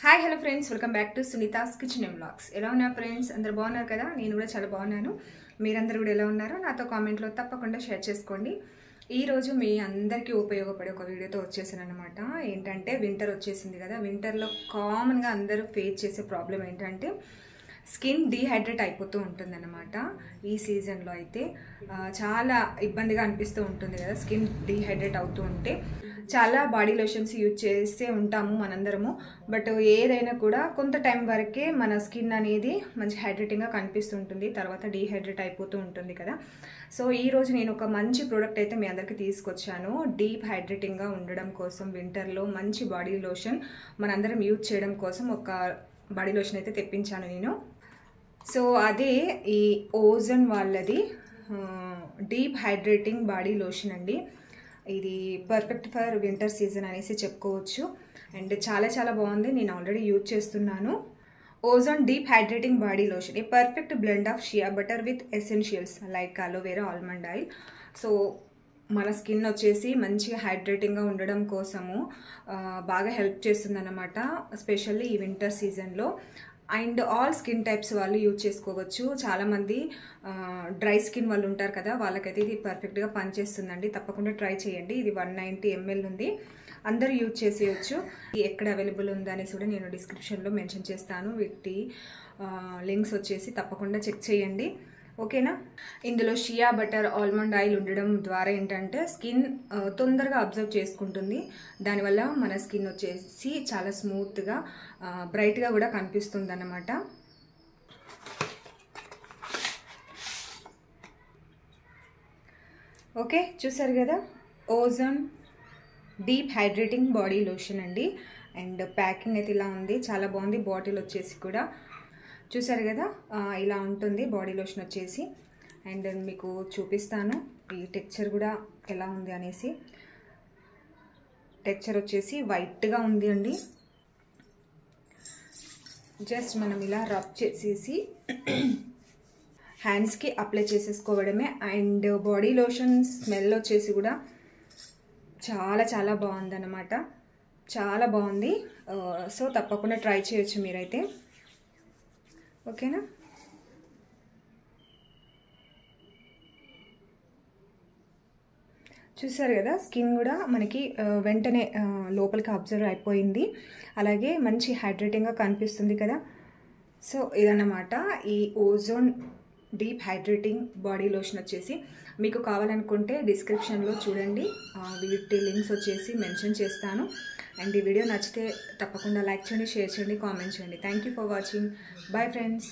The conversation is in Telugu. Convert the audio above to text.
Hi hello friends, welcome back to Sunita's kitchen and vlogs. ఎలా ఉన్నారు ఫ్రెండ్స్? అందరు బాగున్నారు కదా? నేను కూడా చాలా బాగున్నాను. మీరందరూ కూడా ఎలా ఉన్నారో నాతో కామెంట్లో తప్పకుండా షేర్ చేసుకోండి. ఈరోజు మీ అందరికీ ఉపయోగపడే ఒక వీడియోతో వచ్చేసాను అనమాట. ఏంటంటే వింటర్ వచ్చేసింది కదా. వింటర్లో కామన్గా అందరూ ఫేస్ చేసే ప్రాబ్లం ఏంటంటే స్కిన్ డీహైడ్రేట్ అయిపోతూ ఉంటుందన్నమాట. ఈ సీజన్లో అయితే చాలా ఇబ్బందిగా అనిపిస్తూ ఉంటుంది కదా స్కిన్ డీహైడ్రేట్ అవుతూ ఉంటే. చాలా బాడీ లోషన్స్ యూజ్ చేస్తే ఉంటాము మనందరము. బట్ ఏదైనా కూడా కొంత టైం వరకే మన స్కిన్ అనేది మంచి హైడ్రేటింగ్గా కనిపిస్తుంటుంది, తర్వాత డీహైడ్రేట్ అయిపోతూ ఉంటుంది కదా. సో ఈరోజు నేను ఒక మంచి ప్రోడక్ట్ అయితే మీ అందరికీ తీసుకొచ్చాను. డీప్ హైడ్రేటింగ్గా ఉండడం కోసం వింటర్లో మంచి బాడీ లోషన్ మనందరం యూజ్ చేయడం కోసం ఒక బాడీ లోషన్ అయితే తెప్పించాను నేను. సో అదే ఈ ఓజోన్ వాళ్ళది డీప్ హైడ్రేటింగ్ బాడీ లోషన్ అండి. ఇది పర్ఫెక్ట్ ఫర్ వింటర్ సీజన్ అనేసి చెప్పుకోవచ్చు. అండ్ చాలా చాలా బాగుంది. నేను ఆల్రెడీ యూజ్ చేస్తున్నాను. Ozone deep hydrating body lotion, a perfect blend of shea butter with essentials like aloe vera, almond oil. So మన స్కిన్ వచ్చేసి మంచిగా హైడ్రేటింగ్గా ఉండడం కోసము బాగా హెల్ప్ చేస్తుంది అన్నమాట, ఎస్పెషల్లీ ఈ వింటర్ సీజన్లో. అండ్ ఆల్ స్కిన్ టైప్స్ వాళ్ళు యూజ్ చేసుకోవచ్చు. చాలామంది డ్రై స్కిన్ వాళ్ళు ఉంటారు కదా, వాళ్ళకైతే ఇది పర్ఫెక్ట్గా పనిచేస్తుందండి. తప్పకుండా ట్రై చేయండి. ఇది 190 ml ఉంది, అందరూ యూజ్ చేసేయచ్చు. ఎక్కడ అవైలబుల్ ఉందో అనేసి కూడా నేను డిస్క్రిప్షన్లో మెన్షన్ చేస్తాను. వీటి లింక్స్ వచ్చేసి తప్పకుండా చెక్ చేయండి, ఓకేనా. ఇందులో షియా బటర్, ఆల్మండ్ ఆయిల్ ఉండడం ద్వారా ఏంటంటే స్కిన్ తొందరగా అబ్జర్వ్ చేసుకుంటుంది. దానివల్ల మన స్కిన్ వచ్చేసి చాలా స్మూత్గా బ్రైట్గా కూడా కనిపిస్తుంది అన్నమాట. ఓకే, చూసారు కదా, ozone deep hydrating body lotion అండి. అండ్ ప్యాకింగ్ అయితే ఇలా ఉంది, చాలా బాగుంది. బాటిల్ వచ్చేసి కూడా చూసారు కదా, ఇలా ఉంటుంది బాడీ లోషన్ వచ్చేసి. అండ్ మీకు చూపిస్తాను ఈ టెక్స్చర్ కూడా ఎలా ఉంది అనేసి. టెక్స్చర్ వచ్చేసి వైట్గా ఉంది అండి. జస్ట్ మనం ఇలా రబ్ చేసేసి హ్యాండ్స్కి అప్లై చేసేసుకోవడమే. అండ్ బాడీ లోషన్ స్మెల్ వచ్చేసి కూడా చాలా చాలా బాగుందన్నమాట, చాలా బాగుంది. సో తప్పకుండా ట్రై చేయొచ్చు మీరైతే, ఓకేనా. చూసారు కదా, స్కిన్ కూడా మనకి వెంటనే లోపలికి అబ్జర్వ్ అయిపోయింది, అలాగే మంచి హైడ్రేటింగ్గా కనిపిస్తుంది కదా. సో ఇదన్నమాట ఈ ozone deep hydrating body lotion వచ్చేసి. మీకు కావాలనుకుంటే డిస్క్రిప్షన్లో చూడండి, వీటి లింక్స్ వచ్చేసి మెన్షన్ చేస్తాను. అండ్ ఈ వీడియో నచ్చితే తప్పకుండా లైక్ చేయండి, షేర్ చేయండి, కామెంట్ చేయండి. Thank you for watching. Bye friends.